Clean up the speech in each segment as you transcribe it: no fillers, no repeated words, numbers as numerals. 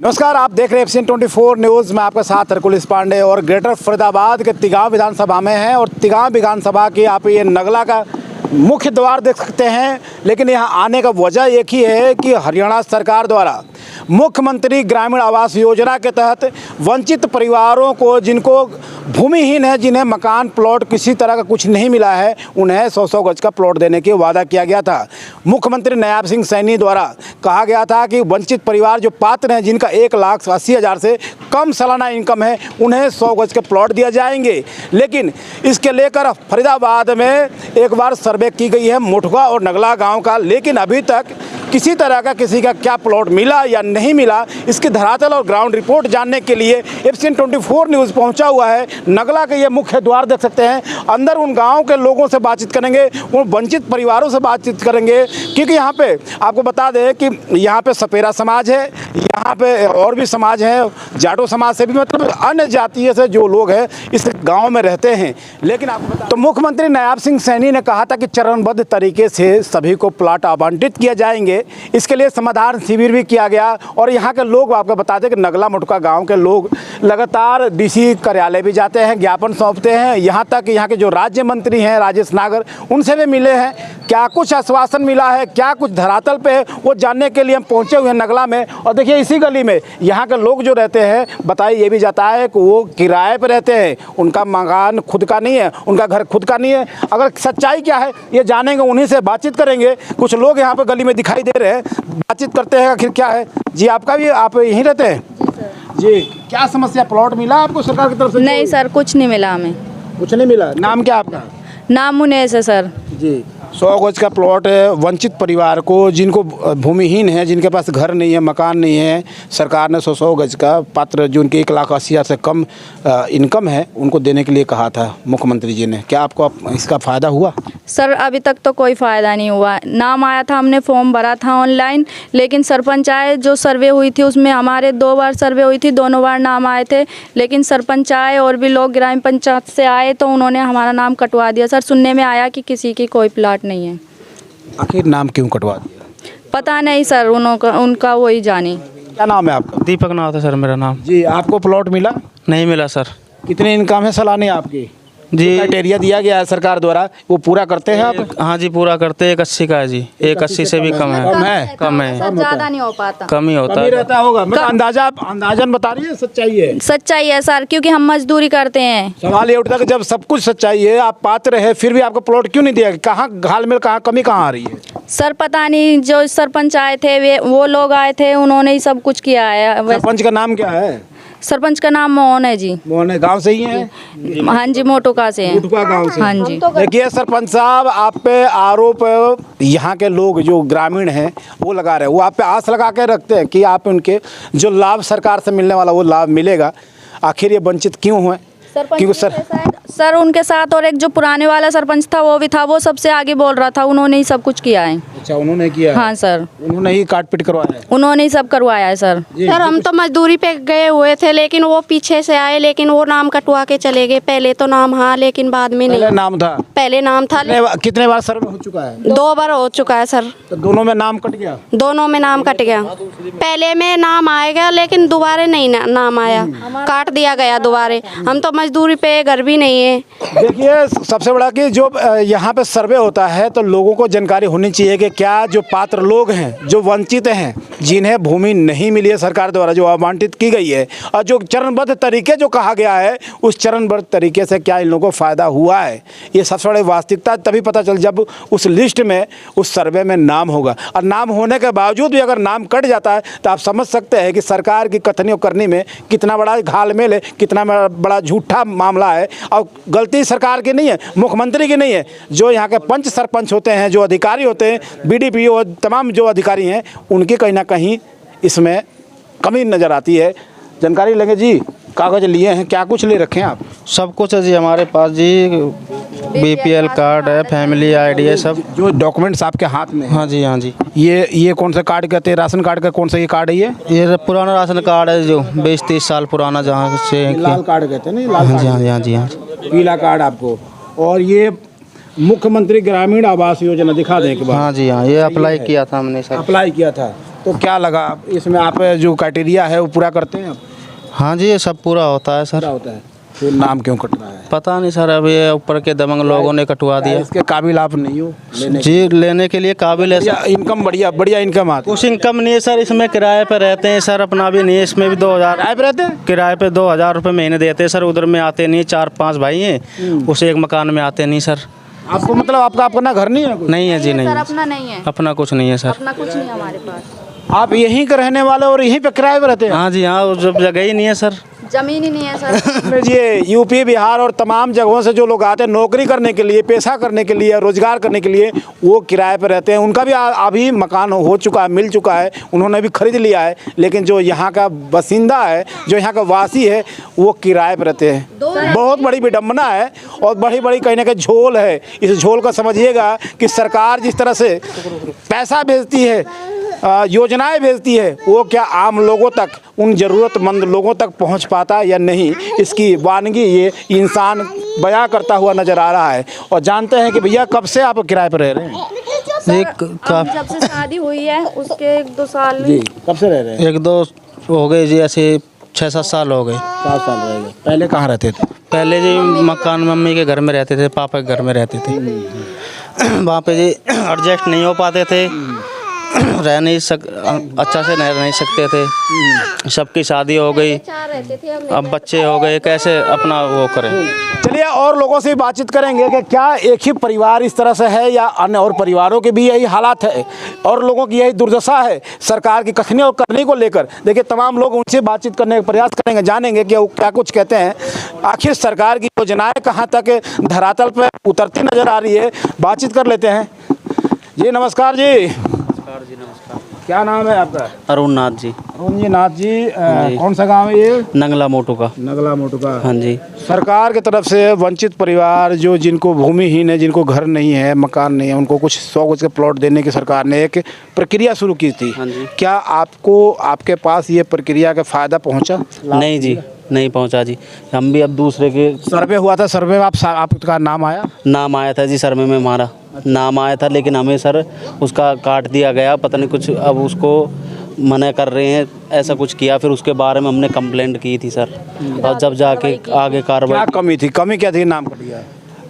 नमस्कार, आप देख रहे हैं एफसीएन 24 न्यूज़ में आपका साथ हरकुलिस पांडे और ग्रेटर फरीदाबाद के तिगांव विधानसभा में हैं। और तिगांव विधानसभा की आप ये नगला का मुख्य द्वार देख सकते हैं। लेकिन यहाँ आने का वजह एक ही है कि हरियाणा सरकार द्वारा मुख्यमंत्री ग्रामीण आवास योजना के तहत वंचित परिवारों को, जिनको भूमिहीन है, जिन्हें मकान प्लॉट किसी तरह का कुछ नहीं मिला है, उन्हें 100-100 गज का प्लॉट देने की वादा किया गया था। मुख्यमंत्री नायब सिंह सैनी द्वारा कहा गया था कि वंचित परिवार जो पात्र हैं, जिनका 1,80,000 से कम सालाना इनकम है, उन्हें 100 गज के प्लॉट दिया जाएंगे। लेकिन इसके लेकर फरीदाबाद में एक बार सर्वे की गई है मोटवा और नगला गाँव का, लेकिन अभी तक किसी तरह का किसी का क्या प्लॉट मिला या नहीं मिला, इसकी धरातल और ग्राउंड रिपोर्ट जानने के लिए एफसीएन 24 न्यूज़ पहुंचा हुआ है। नगला के ये मुख्य द्वार देख सकते हैं। अंदर उन गांव के लोगों से बातचीत करेंगे, उन वंचित परिवारों से बातचीत करेंगे, क्योंकि यहाँ पे आपको बता दें कि यहाँ पे सपेरा समाज है, यहाँ पे और भी समाज है, जाटो समाज से भी, मतलब अन्य जातीय से जो लोग हैं इस गाँव में रहते हैं। लेकिन आपको बता, तो मुख्यमंत्री नायब सिंह सैनी ने कहा था कि चरणबद्ध तरीके से सभी को प्लाट आवंटित किया जाएंगे। इसके लिए समाधान शिविर भी किया गया। और यहाँ के लोग, आपको बता दें कि नगला मोटका गांव के लोग लगातार डीसी कार्यालय भी जाते हैं, ज्ञापन सौंपते हैं। यहाँ तक यहाँ के जो राज्य मंत्री हैं राजेश नागर, उनसे भी मिले हैं। क्या कुछ आश्वासन मिला है, क्या कुछ धरातल पे है, वो जानने के लिए हम पहुँचे हुए हैं नगला में। और देखिए, इसी गली में यहाँ के लोग जो रहते हैं, बताइए, ये भी जाता है कि वो किराए पर रहते हैं, उनका मकान खुद का नहीं है, उनका घर खुद का नहीं है। अगर सच्चाई क्या है ये जानेंगे, उन्हीं से बातचीत करेंगे। कुछ लोग यहाँ पर गली में दिखाई दे रहे हैं, बातचीत करते हैं आखिर क्या है। जी, आपका भी, आप यहीं रहते हैं? जी, क्या समस्या, प्लॉट मिला आपको सरकार की तरफ से? नहीं सर, कुछ नहीं मिला हमें। कुछ नहीं मिला। नाम क्या आपका? नाम मुनेश है सर। जी, 100 गज का प्लॉट है वंचित परिवार को, जिनको भूमिहीन है, जिनके पास घर नहीं है, मकान नहीं है। सरकार ने 100 गज का पात्र, जो उनके 1,80,000 से कम इनकम है, उनको देने के लिए कहा था मुख्यमंत्री जी ने। क्या आपको इसका फ़ायदा हुआ? सर अभी तक तो कोई फ़ायदा नहीं हुआ। नाम आया था, हमने फॉर्म भरा था ऑनलाइन, लेकिन सरपंच आए, जो सर्वे हुई थी उसमें हमारे 2 बार सर्वे हुई थी, दोनों बार नाम आए थे। लेकिन सरपंच आए और भी लोग ग्राम पंचायत से आए, तो उन्होंने हमारा नाम कटवा दिया। सर सुनने में आया कि किसी की कोई प्लाट नहीं है। आखिर नाम क्यों कटवा दिया? पता नहीं सर, उनका वही जाने। क्या नाम है आपका? दीपक नाथ है सर मेरा नाम। जी, आपको प्लॉट मिला? नहीं मिला सर। कितनी इनकम है सालानी आपकी? जी, क्राइटेरिया दिया गया है सरकार द्वारा, वो पूरा करते हैं आप? हाँ जी, पूरा करते हैं। 1,80 का है जी, 1,80 से भी कम है। कम है? कम है, ज़्यादा नहीं हो पाता, कम ही होता कमी है। रहता होगा। मैं अंदाजन बता रही है, सच्चाई है? सच्चाई है सर, क्योंकि हम मजदूरी करते हैं। सवाल ये उठता है कि जब सब कुछ सच्चाई है, आप पात्र है, फिर भी आपको प्लॉट क्यों नहीं दिया? कहाँ घालमेल, कहाँ कमी कहाँ आ रही है? सर पता नहीं, जो सरपंच आए थे वो लोग आए थे, उन्होंने ही सब कुछ किया है। सरपंच का नाम क्या है? सरपंच का नाम मोहन है जी। मोहन है, गाँव से ही है? हाँ जी, मोटुका से हैं। मोटुका गाँव से। हाँ जी। देखिए सरपंच साहब, आप पे आरोप यहाँ के लोग जो ग्रामीण हैं वो लगा रहे हैं, वो आप पे आस लगा के रखते हैं कि आप उनके जो लाभ सरकार से मिलने वाला वो लाभ मिलेगा। आखिर ये वंचित क्यों हुए? क्योंकि सर उनके साथ और एक जो पुराने वाला सरपंच था वो भी था, वो सबसे आगे बोल रहा था, उन्होंने ही सब कुछ किया है। अच्छा, उन्होंने किया? हाँ सर, उन्होंने ही काट पीट करवाया है? उन्होंने ही सब करवाया है सर। सर हम तो मजदूरी पे गए हुए थे, लेकिन वो पीछे से आए, लेकिन वो नाम कटवा के चले गए। पहले तो नाम, हाँ, लेकिन बाद में नहीं। नाम था? पहले नाम था। कितने बार सर्वे हो चुका है? 2 बार हो चुका है सर। तो दोनों में नाम कट गया? दोनों में नाम कट गया। पहले में नाम आएगा, लेकिन दोबारा नहीं नाम आया, काट दिया गया दोबारा। हम तो मजदूरी पे, घर भी नहीं है। देखिए, सबसे बड़ा कि जो यहाँ पे सर्वे होता है तो लोगों को जानकारी होनी चाहिए कि क्या जो पात्र लोग हैं, जो वंचित हैं, जिन्हें भूमि नहीं मिली है सरकार द्वारा, जो आवंटित की गई है, और जो चरणबद्ध तरीके जो कहा गया है, उस चरणबद्ध तरीके से क्या इन लोगों को फ़ायदा हुआ है, ये सबसे बड़ी वास्तविकता तभी पता चल जब उस लिस्ट में, उस सर्वे में नाम होगा। और नाम होने के बावजूद भी अगर नाम कट जाता है तो आप समझ सकते हैं कि सरकार की कथनी करनी में कितना बड़ा घालमेल है, कितना बड़ा झूठा मामला है। और गलती सरकार की नहीं है, मुख्यमंत्री की नहीं है, जो यहाँ के पंच सरपंच होते हैं, जो अधिकारी होते हैं, बीडीपी और तमाम जो अधिकारी हैं, उनकी कहीं ना कहीं इसमें कमी नज़र आती है। जानकारी लेंगे जी, कागज़ लिए हैं, क्या कुछ ले रखे हैं आप? सब कुछ है जी हमारे पास जी, बीपीएल कार्ड है, फैमिली आईडी है, सब जो डॉक्यूमेंट्स आपके हाथ में है। हाँ जी, हाँ जी। ये कौन सा कार्ड कहते हैं? राशन कार्ड का कौन सा ये कार्ड है? ये पुराना राशन कार्ड है, जो 20-30 साल पुराना, जहाँ से लाल कार्ड कहते हैं ना, लाल हाँ जी, हाँ जी, हाँ जी, हाँ जी। पीला कार्ड आपको। और ये मुख्यमंत्री ग्रामीण आवास योजना दिखा दें एक बार। हाँ जी, हाँ, ये अप्लाई किया था हमने सर। अप्लाई किया था, तो क्या लगा इसमें, आप जो क्राइटेरिया है वो पूरा करते हैं? हाँ जी, ये सब पूरा होता है सर। होता है, फिर नाम क्यों कट रहा है? पता नहीं सर, अभी ये ऊपर के दबंग लोगों ने कटवा दिया। इसके काबिल आप नहीं हो लेने जी, लेने के लिए काबिल है सर। इनकम बढ़िया इनकम आती है। कुछ इनकम नहीं है सर, इसमें किराए पे रहते हैं सर, अपना भी नहीं है। इसमें भी 2000 किराए पे रहते हैं? किराए पे 2000 रुपये महीने देते हैं सर। उधर में आते नहीं, 4-5 भाई हैं, उस एक मकान में आते नहीं सर। आपको मतलब आपका अपना घर नहीं है कोई? नहीं है जी, नहीं सर है। अपना नहीं है, अपना कुछ नहीं है सर। अपना कुछ नहीं हमारे पास। आप यहीं के रहने वाले और यहीं पे किराए पे रहते हैं? हाँ जी, हाँ, उस जगह ही नहीं है सर। जमीन ही नहीं है सर। ये यूपी बिहार और तमाम जगहों से जो लोग आते हैं नौकरी करने के लिए, पेशा करने के लिए, रोजगार करने के लिए, वो किराए पर रहते हैं। उनका भी अभी मकान हो चुका है, मिल चुका है, उन्होंने भी खरीद लिया है। लेकिन जो यहाँ का बासिंदा है, जो यहाँ का वासी है, वो किराए पर रहते हैं। बहुत बड़ी विडम्बना है और बड़ी बड़ी कहीं ना कहीं झोल है। इस झोल को समझिएगा कि सरकार जिस तरह से पैसा भेजती है, योजनाएं भेजती है, वो क्या आम लोगों तक, उन ज़रूरतमंद लोगों तक पहुंच पाता या नहीं, इसकी वानगी ये इंसान बयां करता हुआ नज़र आ रहा है। और जानते हैं कि भैया कब से आप किराए पर रह रहे हैं? हम जब से शादी हुई है उसके 1-2 साल जी, कब से रह रहे हैं? 1-2 हो गए जी, ऐसे 6-7 साल हो गए। 7 साल रह गए। पहले कहाँ रहते थे? पहले जी मकान मम्मी के घर में रहते थे, पापा के घर में रहते थे। वहाँ पे जी एडजस्ट नहीं हो पाते थे, अच्छा से रह नहीं सकते थे। सबकी शादी हो गई, अब बच्चे हो गए, कैसे अपना वो करें। चलिए और लोगों से बातचीत करेंगे कि क्या एक ही परिवार इस तरह से है या अन्य और परिवारों के भी यही हालात है और लोगों की यही दुर्दशा है सरकार की कथनी और करनी को लेकर। देखिए तमाम लोग उनसे बातचीत करने का प्रयास करेंगे, जानेंगे कि वो क्या कुछ कहते हैं। आखिर सरकार की योजनाएं कहाँ तक धरातल पर उतरती नजर आ रही है, बातचीत कर लेते हैं। जी नमस्कार जी। नमस्कार। क्या नाम है आपका? अरुण नाथ जी। अरुण जी नाथ जी, कौन सा गांव है ये? नगला मोटू का। नगला मोटू का। हाँ जी। सरकार की तरफ से वंचित परिवार जो जिनको भूमिहीन है, जिनको घर नहीं है, मकान नहीं है, उनको कुछ 100 गज के प्लॉट देने की सरकार ने एक प्रक्रिया शुरू की थी। हाँ जी। क्या आपको, आपके पास ये प्रक्रिया का फ़ायदा पहुंचा? नहीं जी, नहीं पहुंचा जी। हम भी अब दूसरे के सर्वे हुआ था, सर्वे में आपका नाम आया? नाम आया था जी, सर्वे में हमारा नाम आया था, लेकिन हमें सर उसका काट दिया गया। पता नहीं कुछ, अब उसको मना कर रहे हैं, ऐसा कुछ किया। फिर उसके बारे में हमने कंप्लेंट की थी सर, और जब जाके आगे कार्रवाई। क्या कमी थी? कमी क्या थी? नाम कट गया।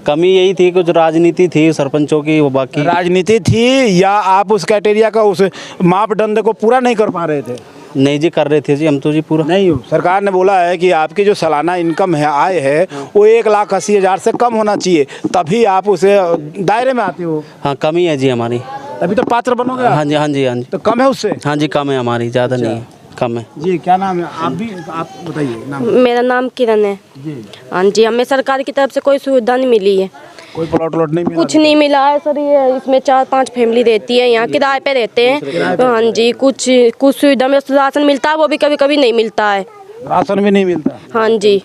कमी यही थी, कुछ राजनीति थी सरपंचों की, वो बाकी राजनीति थी या आप उस क्राइटेरिया का, उस मापदंड को पूरा नहीं कर पा रहे थे? नहीं जी, कर रहे थे जी हम तो जी पूरा। नहीं, सरकार ने बोला है कि आपकी जो सालाना इनकम है, आय है, वो 1,80,000 से कम होना चाहिए, तभी आप उसे दायरे में आते हो। हाँ, कमी है जी हमारी, अभी तो पात्र बनोगे। हाँ जी, हाँ जी, हाँ जी। तो कम है उससे? हाँ जी, कम है हमारी, ज़्यादा नहीं है, कम है जी। क्या नाम है? आप बताइए नाम। मेरा नाम किरण है जी। हाँ जी। हमें सरकार की तरफ से कोई सुविधा नहीं मिली है, कोई प्लॉट नहीं मिला? कुछ नहीं मिला है सर। ये इसमें 4-5 फैमिली रहती है, यहाँ किराए पे रहते हैं। हाँ जी, कुछ सुविधा में राशन मिलता है, वो भी कभी कभी नहीं मिलता है। राशन भी नहीं मिलता? हाँ जी,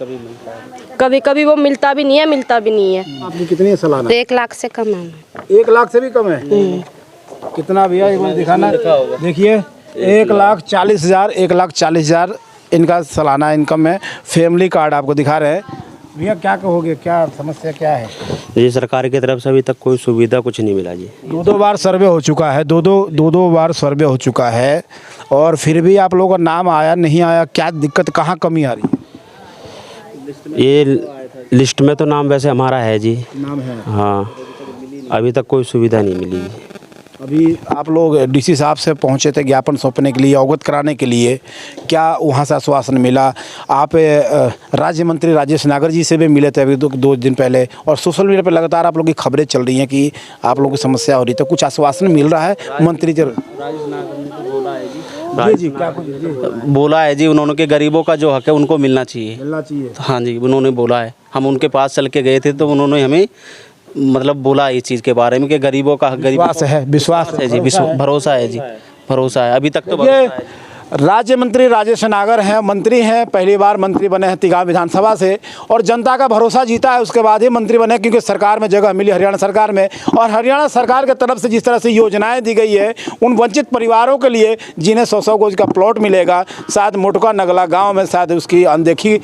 कभी कभी वो मिलता भी नहीं है, मिलता भी नहीं है। आपकी कितनी है सालाना? 1 लाख से कम है। 1 लाख से भी कम है? कितना भैया, एक बार दिखाना। देखिए 1,40,000, 1,40,000 इनका सालाना इनकम है। फैमिली कार्ड आपको दिखा रहे हैं। भैया क्या कहोगे, क्या समस्या क्या है? जी, सरकार की तरफ से अभी तक कोई सुविधा कुछ नहीं मिला जी। 2 बार सर्वे हो चुका है, दो बार सर्वे हो चुका है, और फिर भी आप लोगों का नाम आया नहीं आया? क्या दिक्कत, कहाँ कमी आ रही है? ये लिस्ट में तो नाम वैसे हमारा है जी, नाम है। हाँ, अभी तक कोई सुविधा नहीं मिली जी। अभी आप लोग डीसी साहब से पहुंचे थे ज्ञापन सौंपने के लिए, अवगत कराने के लिए, क्या वहां से आश्वासन मिला? आप राज्य मंत्री राजेश नागर जी से भी मिले थे अभी 2 दिन पहले, और सोशल मीडिया पर लगातार आप लोग की खबरें चल रही हैं कि आप लोगों की समस्या हो रही, तो कुछ आश्वासन मिल रहा है मंत्री जी? जी, क्या कुछ बोला है जी उन्होंने कि गरीबों का जो हक है उनको मिलना चाहिए। मिलना चाहिए? हाँ जी, उन्होंने बोला है। हम उनके पास चल के गए थे तो उन्होंने हमें मतलब बोला इस चीज़ के बारे में कि गरीबों का हक, विश्वास है जी, भरोसा है जी, भरोसा है। अभी तक तो ये राज्य मंत्री राजेश नागर हैं, मंत्री हैं, पहली बार मंत्री बने हैं तिगांव विधानसभा से, और जनता का भरोसा जीता है, उसके बाद ही मंत्री बने, क्योंकि सरकार में जगह मिली हरियाणा सरकार में। और हरियाणा सरकार की तरफ से जिस तरह से योजनाएं दी गई है उन वंचित परिवारों के लिए, जिन्हें 100 गज का प्लॉट मिलेगा, शायद मोटका नगला गाँव में शायद उसकी अनदेखी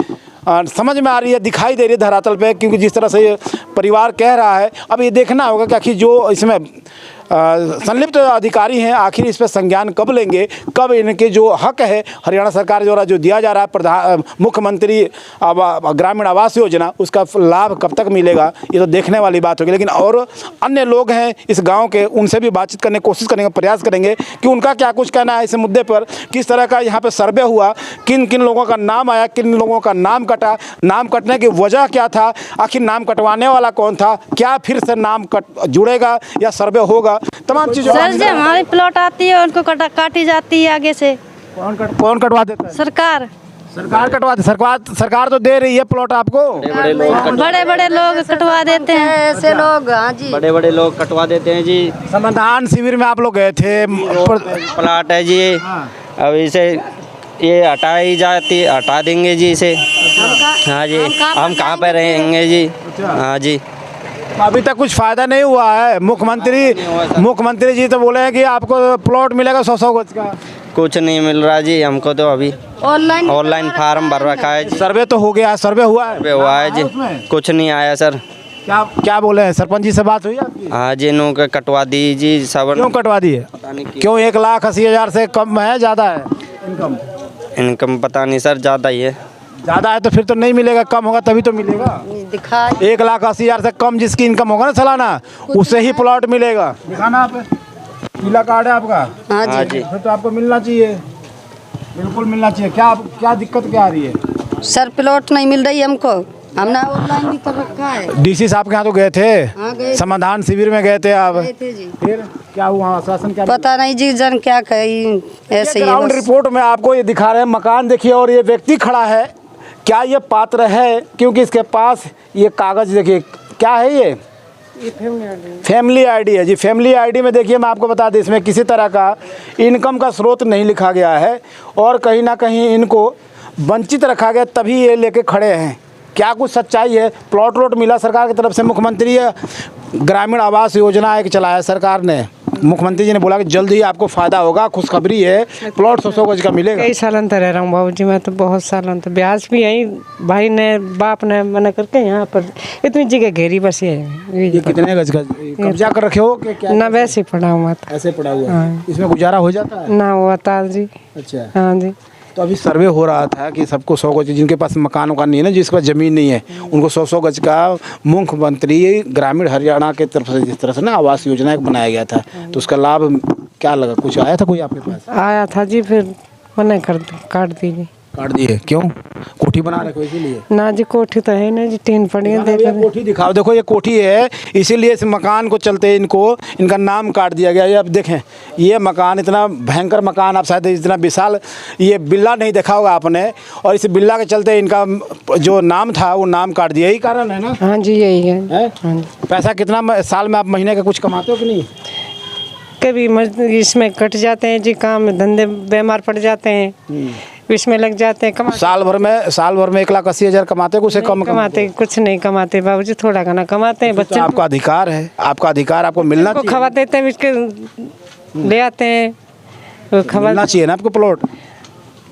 समझ में आ रही है, दिखाई दे रही है धरातल पे, क्योंकि जिस तरह से ये परिवार कह रहा है। अब ये देखना होगा कि आखिर जो इसमें संलिप्त अधिकारी हैं, आखिर इस पर संज्ञान कब लेंगे, कब इनके जो हक है हरियाणा सरकार द्वारा जो दिया जा रहा है मुख्यमंत्री ग्रामीण आवास योजना, उसका लाभ कब तक मिलेगा, ये तो देखने वाली बात होगी। लेकिन और अन्य लोग हैं इस गांव के, उनसे भी बातचीत करने की कोशिश करेंगे, प्रयास करेंगे कि उनका क्या कुछ कहना है इस मुद्दे पर, किस तरह का यहाँ पर सर्वे हुआ, किन किन लोगों का नाम आया, किन लोगों का नाम कटा, नाम कटने की वजह क्या था, आखिर नाम कटवाने वाला कौन था, क्या फिर से नाम जुड़ेगा या सर्वे होगा, तमाम चीज़ों। सर जी हमारी प्लॉट आती है उनको काटी जाती है आगे से। कौन कटवा देता है? सरकार कटवा दे। सरकार तो दे रही है प्लॉट आपको। बड़े बड़े लोग कटवा देते हैं, ऐसे लोग। हाँ जी, बड़े बड़े लोग कटवा देते हैं जी। समाधान शिविर में आप लोग गए थे, प्लाट है जी, अब इसे ये हटा देंगे जी इसे। हाँ जी, हम कहाँ पे रहेंगे जी। हाँ जी, अभी तक कुछ फायदा नहीं हुआ है। मुख्यमंत्री जी तो बोले हैं कि आपको प्लॉट मिलेगा 100 गज का। कुछ नहीं मिल रहा जी हमको तो। अभी ऑनलाइन फार्म भर रखा है जी। सर्वे तो हो गया, सर्वे हुआ है? हुआ है जी, कुछ नहीं आया सर। क्या बोले हैं? सरपंच जी से बात हुई आपकी? हाँ जी, नो के कटवा दी जी सब। क्यों कटवा दी है? क्यों 1,80,000 से कम है, ज़्यादा है इनकम? पता नहीं सर, ज़्यादा ही है। ज़्यादा है तो फिर तो नहीं मिलेगा, कम होगा तभी तो मिलेगा। 1,80,000 से कम जिसकी इनकम होगा ना सालाना, उससे ही प्लॉट मिलेगा। दिखाना आप, पीला कार्ड है आपका? हाँ जी, फिर तो आपको मिलना चाहिए, बिल्कुल मिलना चाहिए। क्या दिक्कत क्या आ रही है? सर प्लॉट नहीं मिल रही हमको, हमने ऑनलाइन भी कर रखा है। डीसी साहब के यहाँ तो गए थे? हाँ, गए। समाधान शिविर में गए थे आप? गए थे जी। फिर क्या हुआ, आश्वासन क्या? पता नहीं जी, जन क्या कही, ऐसे ही ग्राउंड रिपोर्ट में आपको ये दिखा रहे हैं मकान देखिए, और ये व्यक्ति खड़ा है, क्या ये पात्र है? क्योंकि इसके पास ये कागज देखिए, क्या है ये फैमिली आईडी है जी। फैमिली आईडी में देखिए, मैं आपको बता दें, इसमें किसी तरह का इनकम का स्रोत नहीं लिखा गया है, और कहीं ना कहीं इनको वंचित रखा गया, तभी ये लेके खड़े हैं। क्या कुछ सच्चाई है? प्लॉट मिला सरकार की तरफ से। मुख्यमंत्री ग्रामीण आवास योजना एक चलाया सरकार ने, मुख्यमंत्री जी ने बोला कि जल्द ही आपको फ़ायदा होगा, खुशखबरी है, प्लॉट 100 गज का मिलेगा। कई साल अंतर रह रहा हूँ बाबूजी, मैं तो बहुत साल अंतर। ब्याज भी यही भाई ने, बाप ने मना करके यहाँ पर इतनी जगह घेरी, बस ये कितने गज का कब्जा कर रखे हो कि क्या? ना वैसे ही पड़ा हुआ था। ऐसे पड़ा हुआ है, इसमें गुजारा हो जाता है ना हुआ था जी। अच्छा, हाँ जी। तो अभी सर्वे हो रहा था कि सबको 100 गज, जिनके पास मकान नहीं है ना, जिसके पास ज़मीन नहीं है, उनको 100 गज का मुख्यमंत्री ग्रामीण हरियाणा के तरफ से जिस तरह से ना आवास योजना एक बनाया गया था, तो उसका लाभ क्या लगा? कुछ आया था कोई आपके पास? आया था जी, फिर मना काट दी जी। काट दिए? क्यों? कोठी बना रखे इसीलिए? ना जी, कोठी तो है ना जी, टीन पड़ी है। देखो कोठी दिखाओ, देखो ये कोठी है, इसीलिए इस मकान को चलते इनका नाम काट दिया गया। ये अब देखें, ये मकान इतना भयंकर मकान, आप शायद इतना विशाल ये बिल्ला नहीं देखा होगा आपने, और इस बिल्ला के चलते इनका जो नाम था वो नाम काट दिया। यही कारण है ना? हाँ जी, यही है। हाँ जी। पैसा कितना साल में आप महीने का कुछ कमाते हो कि नहीं? कभी इसमें कट जाते हैं जी, काम धंधे बीमार पड़ जाते हैं, इसमें लग जाते हैं। साल भर में 1,80,000 कमाते हैं? कुछ कम कमाते? कुछ नहीं कमाते बाबूजी, थोड़ा घना कमाते हैं। बच्चे आपका अधिकार है, आपका अधिकार आपको मिलना चाहिए। खवा देते हैं, इसके ले आते हैं, मिलना चाहिए ना आपको प्लॉट।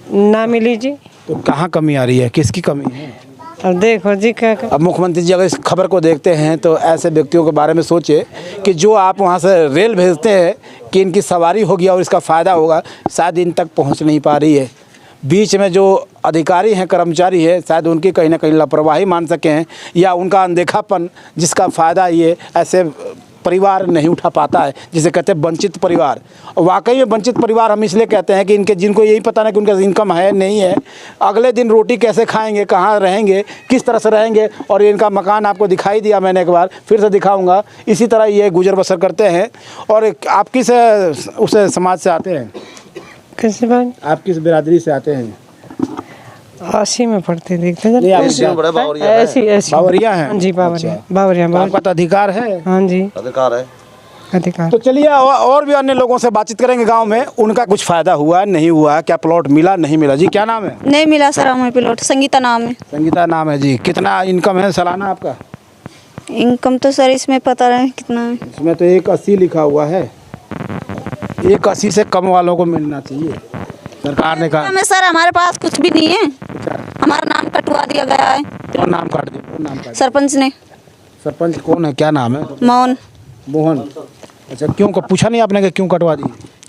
ना मिली जी, तो कहाँ कमी आ रही है, किसकी कमी है? अब देखो जी क्या। अब मुख्यमंत्री जी अगर इस खबर को देखते हैं तो ऐसे व्यक्तियों के बारे में सोचे कि जो आप वहाँ से रेल भेजते हैं कि इनकी सवारी होगी और इसका फ़ायदा होगा, शायद इन तक पहुँच नहीं पा रही है। बीच में जो अधिकारी हैं, कर्मचारी हैं, शायद उनकी कहीं ना कहीं लापरवाही मान सके हैं, या उनका अनदेखापन, जिसका फ़ायदा ये ऐसे परिवार नहीं उठा पाता है, जिसे कहते हैं वंचित परिवार। वाकई में वंचित परिवार हम इसलिए कहते हैं कि जिनको यही पता नहीं कि उनका इनकम है नहीं है, अगले दिन रोटी कैसे खाएंगे, कहाँ रहेंगे, किस तरह से रहेंगे। और इनका मकान आपको दिखाई दिया मैंने, एक बार फिर से दिखाऊंगा। इसी तरह ये गुजर बसर करते हैं। और आप किस उस समाज से आते हैं? कैसे बात? आप किस बिरादरी से आते हैं? 80 में पढ़ते देखते हैं। ऐसी बावरिया हैं जी, बावरिया। आपका तो अधिकार है? हाँ जी, अधिकार। तो चलिए और भी अन्य लोगों से बातचीत करेंगे गांव में, उनका कुछ फायदा हुआ नहीं हुआ, क्या प्लॉट मिला नहीं मिला। जी क्या नाम है? नहीं मिला सर हमें प्लॉट। संगीता नाम है। संगीता नाम है जी। कितना इनकम है सालाना आपका? इनकम तो सर इसमें पता नहीं कितना है। इसमें तो 1,80 लिखा हुआ है। 1,80 से कम वालों को मिलना चाहिए, सरकार ने कहा। हमें सर हमारे पास कुछ भी नहीं है, हमारा नाम कटवा दिया गया है। कौन नाम काट दिया? सरपंच ने। सरपंच कौन है, क्या नाम है? मोहन। मोहन। अच्छा, क्यों पूछा नहीं आपने कि क्यों कटवा दी?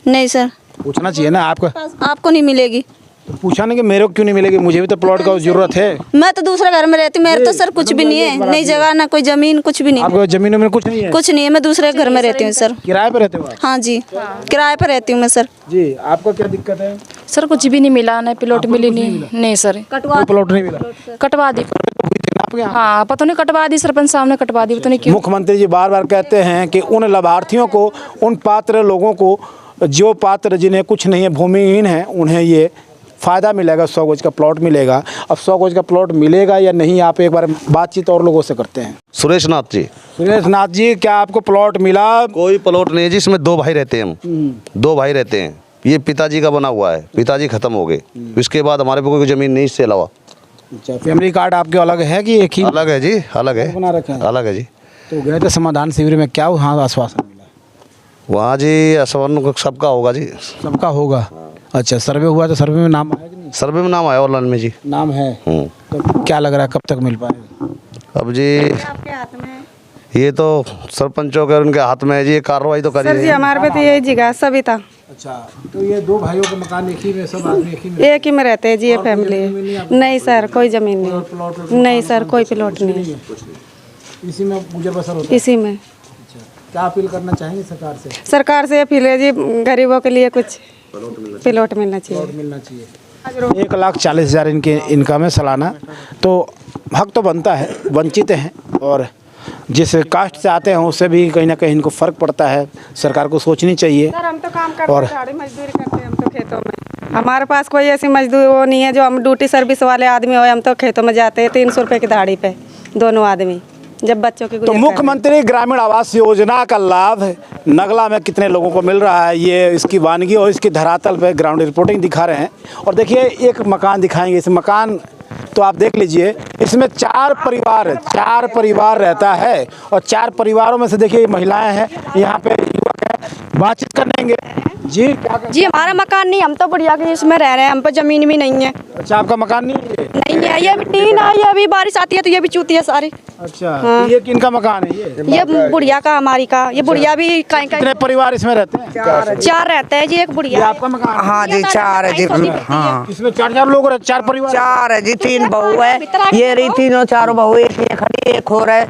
नहीं सर, पूछना चाहिए ना आपको। आपको नहीं मिलेगी। तो पूछा नहीं कि मेरे को क्यों नहीं मिलेगी, मुझे भी तो प्लॉट का जरूरत है। मैं तो दूसरे घर में रहती हूँ, मेरे तो सर कुछ भी नहीं है, नई जगह ना कोई जमीन, कुछ भी नहीं, आपको जमीनों में कुछ नहीं है? कुछ नहीं है। मैं दूसरे घर में रहती हूँ सर। किराए पे रहते हो आप? हाँ जी, किराए पर रहती हूँ मैं सर। जी, आपको क्या दिक्कत है? सर कुछ भी नहीं मिला, नहीं प्लॉट मिली, नहीं सर। कोई प्लॉट नहीं मिला? कटवा दी। आपके यहाँ? हाँ, पता नहीं कटवा दी, सरपंच साहब ने कटवा दी, पता नहीं क्यों। मुख्यमंत्री जी बार बार कहते हैं कि उन लाभार्थियों को, उन पात्र लोगों को, जो पात्र जिन्हें कुछ नहीं है, भूमिहीन है, उन्हें ये फ़ायदा मिलेगा, 100 गज का प्लॉट मिलेगा। अब 100 गज का प्लॉट मिलेगा या नहीं, आप एक बार बातचीत और लोगों से करते हैं। सुरेश नाथ जी। सुरेश नाथ जी, क्या आपको प्लॉट मिला? कोई प्लॉट नहीं है जी, इसमें 2 भाई रहते हैं हम। 2 भाई रहते हैं। ये पिताजी का बना हुआ है, पिताजी खत्म हो गए, इसके बाद हमारे पे कोई ज़मीन नहीं, इससे अलावा। अच्छा, फैमिली कार्ड आपके अलग है कि एक ही? अलग है जी, अलग है, बना रखे हैं? अलग है जी। तो गए थे समाधान शिविर में, क्या वहाँ आश्वासन मिला? वहाँ जी आश्वासन सबका होगा जी। सबका होगा। अच्छा, सर्वे हुआ तो सर्वे में नाम आया कि नहीं? सर्वे में नाम आया ऑनलाइन में जी। नाम है। तो क्या लग रहा है कब तक मिल पाएगा? अब जी ये तो सरपंचों के उनके हाथ में है जी, ये कार्रवाई तो सर जी करिए। हमारे पे तो यही जगह सभी था। अच्छा, तो ये 2 भाइयों का मकान एक ही में, सब आदमी एक ही में? एक ही में रहते हैं जी, ये फैमिली। नहीं सर, कोई जमीन नहीं। नहीं सर, कोई प्लॉट नहीं है। इसी में गुजर बसर होता है? इसी में। अच्छा, क्या अपील करना चाहेंगे सरकार से? सरकार से अपील है जी, गरीबों के लिए कुछ प्लॉट मिलना चाहिए। मिलना चाहिए। 1,40,000 इनके इनकम है सालाना, तो हक तो बनता है, वंचित हैं, और जिस कास्ट से आते हैं उससे भी कहीं ना कहीं इनको फ़र्क पड़ता है। सरकार को सोचनी चाहिए। सर हम तो काम करते हैं, दिहाड़ी मजदूरी करते हैं हम तो खेतों में। हमारे पास कोई ऐसी मजदूर वो नहीं है जो हम ड्यूटी सर्विस वाले आदमी हो, हम तो खेतों में जाते हैं 300 रुपये की दिहाड़ी पे दोनों आदमी, जब बच्चों की तो मुख्यमंत्री ग्रामीण आवास योजना का लाभ नगला में कितने लोगों को मिल रहा है, ये इसकी वानगी और इसकी धरातल पे ग्राउंड रिपोर्टिंग दिखा रहे हैं। और देखिए, एक मकान दिखाएंगे। इस मकान तो आप देख लीजिए, इसमें 4 परिवार रहता है, और 4 परिवारों में से देखिए महिलाएं हैं, यहाँ पे युवक हैं। बातचीत करेंगे। जी, जी हमारा मकान नहीं, हम तो बढ़िया के इसमें रह रहे हैं, हम पर जमीन भी नहीं है। अच्छा, आपका मकान नहीं है? नहीं है, ये टीन है, ये अभी बारिश आती है तो ये भी चूती है सारी। अच्छा, तो ये किनका मकान है? ये बुढ़िया का, हमारी का। ये बुढ़िया भी कहीं कितने परिवार इसमें रहते हैं? 4 रहते हैं जी, एक ये बुढ़िया। आपका मकान? हाँ जी, 4 है जी। हाँ, इसमें 4 लोग रहते, 4 परिवार? 4 है जी, 3 बहू है। ये रही तीनों 4 बहू, एक ये खड़ी, एक और है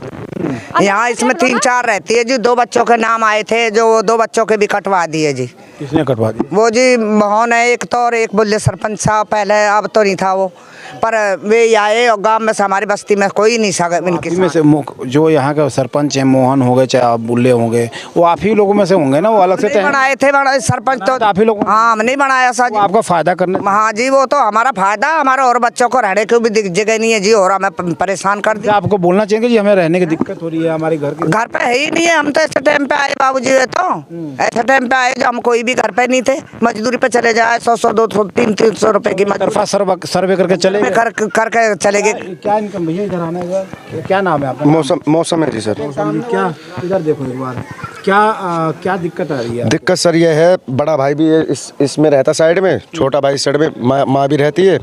यहाँ। इसमें 3-4 रहती है जी। 2 बच्चों के नाम आए थे, जो 2 बच्चों के भी कटवा दिए जी। किसने कटवा दिया? वो जी मोहन है एक तो, और एक बोले सरपंच साहब पहले, अब तो नहीं था वो, पर वे आए और गांव में से हमारी बस्ती में कोई नहीं सगा इनके में से। जो यहाँ के सरपंच हैं, मोहन हो गए चाहे आप बुल्ले होंगे, वो आप ही लोगों में से होंगे ना? वो अलग से बनाए थे सरपंच तो आप ही लोग? हाँ, हम नहीं बनाया सर। आपका फायदा करने? हाँ जी, वो तो हमारा फायदा, हमारा और बच्चों को रहने की भी जगह नहीं है जी, और हमें परेशान कर दिया। आपको बोलना चाहिए कि जी हमें रहने की दिक्कत हो रही है, हमारे घर पे है ही नहीं है। हम तो ऐसे टाइम पे आए बाबूजी, तो ऐसे टाइम पे आए जो हम कोई भी घर पे नहीं थे, मजदूरी पे चले जाए, 100, 200, 300 रुपए की मजदूरी सर्वे करके चले करके चले गए। क्या इनकम भैया? इधर आना है। क्या नाम है आपका? मौसम है जी सर। क्या, इधर देखो एक बार, क्या दिक्कत आ रही है? दिक्कत सर ये है, बड़ा भाई भी इसमें रहता साइड में, छोटा भाई साइड में, माँ भी रहती है।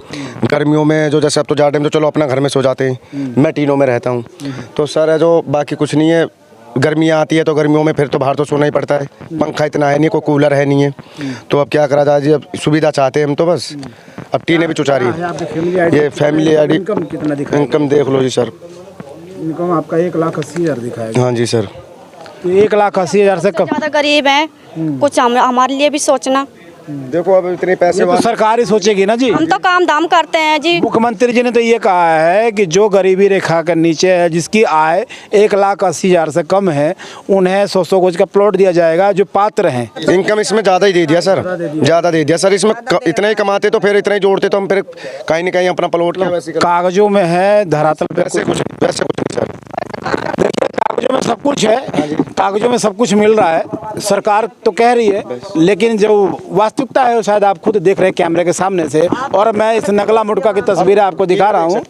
गर्मियों में जो जैसे अब तो जा टाइम तो चलो अपना घर में सो जाते हैं, मैं टीनों में रहता हूँ। तो सर है जो बाकी कुछ नहीं है, गर्मियाँ आती है तो गर्मियों में फिर तो बाहर तो सोना ही पड़ता है। पंखा इतना है नहीं, कोई कूलर है नहीं है, तो अब क्या करा जाए जी, अब सुविधा चाहते हैं हम तो बस। अब टीनें भी चुचा रही है। ये फैमिली आईडी इनकम कितना दिखा? इनकम देख लो जी सर। इनकम आपका 1,80,000 दिखाएगा। हाँ जी सर। तो 1,80,000 से कब? ज़्यादा गरीब हैं, कुछ हमारे लिए भी सोचना। देखो अब इतने पैसे तो सरकार ही सोचेगी ना जी। हम तो काम धाम करते हैं जी। मुख्यमंत्री जी ने तो ये कहा है कि जो गरीबी रेखा के नीचे है, जिसकी आय 1,80,000 से कम है, उन्हें 100 गज का प्लॉट दिया जाएगा, जो पात्र हैं। इनकम इसमें ज़्यादा ही दे दिया सर, ज़्यादा दे दिया सर। इसमें इतना ही कमाते तो फिर इतना ही जोड़ते तो हम फिर कहीं ना कहीं अपना प्लॉट कागजों में है, धरातल पे वैसे कुछ नहीं सर। देखिए, कागजों में सब कुछ है, कागजों में सब कुछ मिल रहा है, सरकार तो कह रही है, लेकिन जो वास्तविकता है वो शायद आप खुद देख रहे हैं कैमरे के सामने से। और मैं इस नगला मुड़का की तस्वीरें आपको दिखा रहा हूँ।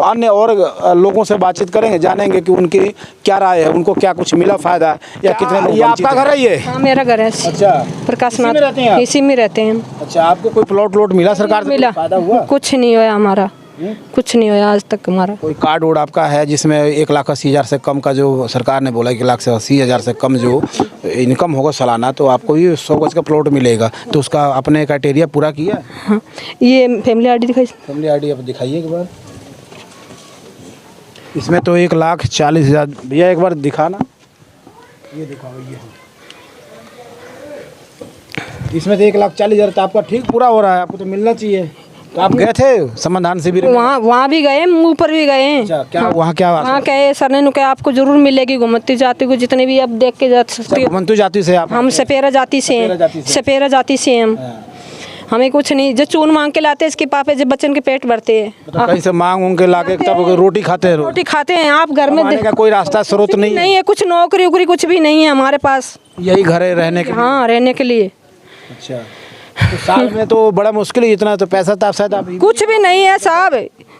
अन्य और लोगों से बातचीत करेंगे, जानेंगे कि उनकी क्या राय है, उनको क्या कुछ मिला फायदा, या कितने लोग। ये आपका घर है? ये हाँ, मेरा घर है। अच्छा, प्रकाश रहते हैं? इसी में रहते हैं। अच्छा, आपको कोई प्लॉट मिला सरकार से? मिला, फायदा हुआ? कुछ नहीं हुआ हमारा। कुछ नहीं हुआ आज तक हमारा। कोई कार्ड वोर्ड आपका है जिसमें 1,80,000 से कम का जो सरकार ने बोला 1,80,000 से कम जो इनकम होगा सालाना, तो आपको भी 100 गज का प्लॉट मिलेगा, तो उसका अपने क्राइटेरिया पूरा किया? हाँ, ये फैमिली आईडी दिखाई। फैमिली आईडी आप दिखाइए एक बार। इसमें तो 1,40,000 भैया एक बार दिखाना, ये दिखाओ ये। इसमें तो 1,40,000 तो आपका ठीक पूरा हो रहा है, आपको तो मिलना चाहिए। तो आप गए थे समाधान शिविर? वहाँ भी गए, मुँह पर भी गए। अच्छा, क्या वहाँ क्या वहाँ कहे सर ने कहा आपको जरूर मिलेगी घुमती जाति को, जितने भी आप देख के जा सकते हो। घुमती जाति से आप? हम सपेरा जाति से हैं, सपेरा जाति से हम। हमें कुछ नहीं, जो चून मांग के लाते हैं इसके पापे जब बच्चन के पेट भरते हैं, तो कहीं से मांग के लाके तब रोटी खाते हैं? रोटी खाते हैं। आप घर में का कोई रास्ता स्रोत नहीं है? कुछ नौकरी उकरी कुछ भी नहीं है हमारे पास, यही घर है रहने के? हाँ, रहने के लिए। अच्छा, तो साल में तो बड़ा मुश्किल है, इतना तो पैसा तो शायद आप कुछ भी नहीं है साहब।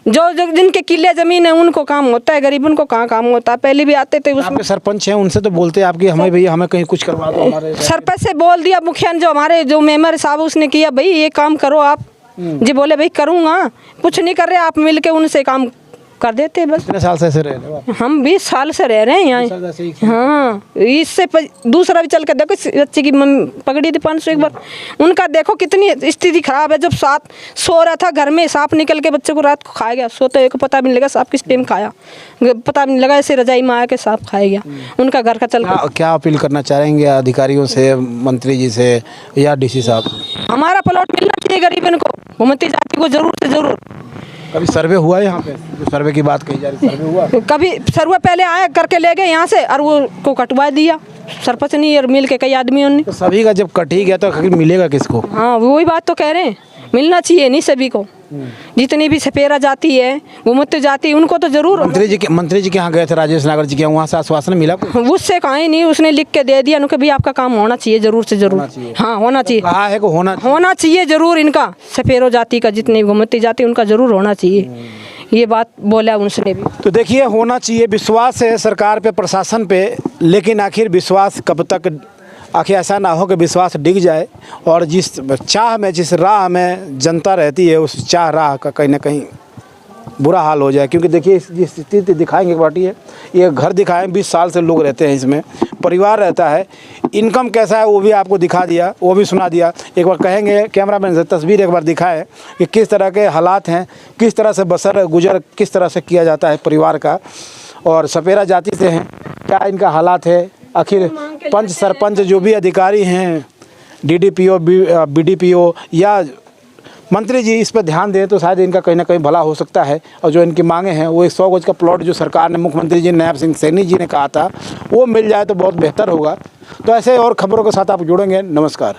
जो जिनके किले जमीन है उनको काम होता है, गरीबन को कहाँ काम होता है। पहले भी आते थे। आपके सरपंच हैं, उनसे तो बोलते हैं आपकी हमें भैया हमें कहीं कुछ करवा दो हमारे? सरपंच से बोल दिया, मुखिया जो हमारे जो मेंबर साहब उसने किया, भाई ये काम करो आप जी। बोले भाई करूँगा, कुछ नहीं कर रहे, आप मिल के उनसे काम कर देते बस। कितने साल से रह रहे हो? हम 20 साल से रह रहे हैं यहाँ। हाँ, इससे दूसरा भी चल के देखो, बच्चे की पकड़ी थी 500 एक बार, उनका देखो कितनी स्थिति खराब है। जब साथ सो रहा था घर में, सांप निकल के बच्चे को रात को खा गया। सोते को पता भी नहीं लगा सांप किस टाइम खाया, पता भी नहीं लगा, ऐसे रजाई में आया के सांप खाया गया। उनका घर का चल क्या अपील करना चाहेंगे अधिकारियों से, मंत्री जी से या DC साहब? हमारा प्लॉट मिलना चाहिए गरीबन को, घुमती जाति को जरूर से जरूर। कभी सर्वे हुआ है यहाँ पे? जो सर्वे की बात कही जा रही, सर्वे हुआ? कभी सर्वे पहले आया करके ले गए यहाँ से, और वो को कटवा दिया सरपंच नहीं, और मिल के कई आदमियों ने। तो सभी का जब कट ही गया तो आखिर मिलेगा किसको? हाँ, वही बात तो कह रहे हैं, मिलना चाहिए नहीं सभी को। जितनी भी सपेरा जाति है, घुमती जाति, उनको तो जरूर। मंत्री जी के यहाँ गए थे, राजेश नागर जी के, वहाँ से आश्वासन मिला? उससे कहा ही नहीं, उसने लिख के दे दिया उनको भी आपका काम होना चाहिए जरूर से जरूर। हाँ, होना चाहिए, कहा है कि होना चाहिए जरूर। इनका सपेरो जाति का जितनी घुमती जाति उनका जरूर होना चाहिए, ये बात बोला उनसे भी। तो देखिए, होना चाहिए। विश्वास है सरकार पे, प्रशासन पे, लेकिन आखिर विश्वास कब तक? आखिर ऐसा ना हो कि विश्वास डिग जाए और जिस चाह में, जिस राह में जनता रहती है, उस चाह राह का कहीं ना कहीं बुरा हाल हो जाए। क्योंकि देखिए जिस स्थिति दिखाएंगे एक बाटी है, ये घर दिखाएं, 20 साल से लोग रहते हैं इसमें, परिवार रहता है, इनकम कैसा है वो भी आपको दिखा दिया, वो भी सुना दिया। एक बार कहेंगे कैमरामैन से तस्वीर एक बार दिखाए कि किस तरह के हालात हैं, किस तरह से बसर गुजर किस तरह से किया जाता है परिवार का, और सपेरा जाति से हैं, क्या इनका हालात है। आखिर पंच सरपंच जो भी अधिकारी हैं, DDPO, BDPO या मंत्री जी इस पर ध्यान दें तो शायद इनका कहीं ना कहीं भला हो सकता है। और जो इनकी मांगे हैं वो 100 गज का प्लॉट जो सरकार ने, मुख्यमंत्री जी नायब सिंह सैनी जी ने कहा था, वो मिल जाए तो बहुत बेहतर होगा। तो ऐसे और खबरों के साथ आप जुड़ेंगे। नमस्कार।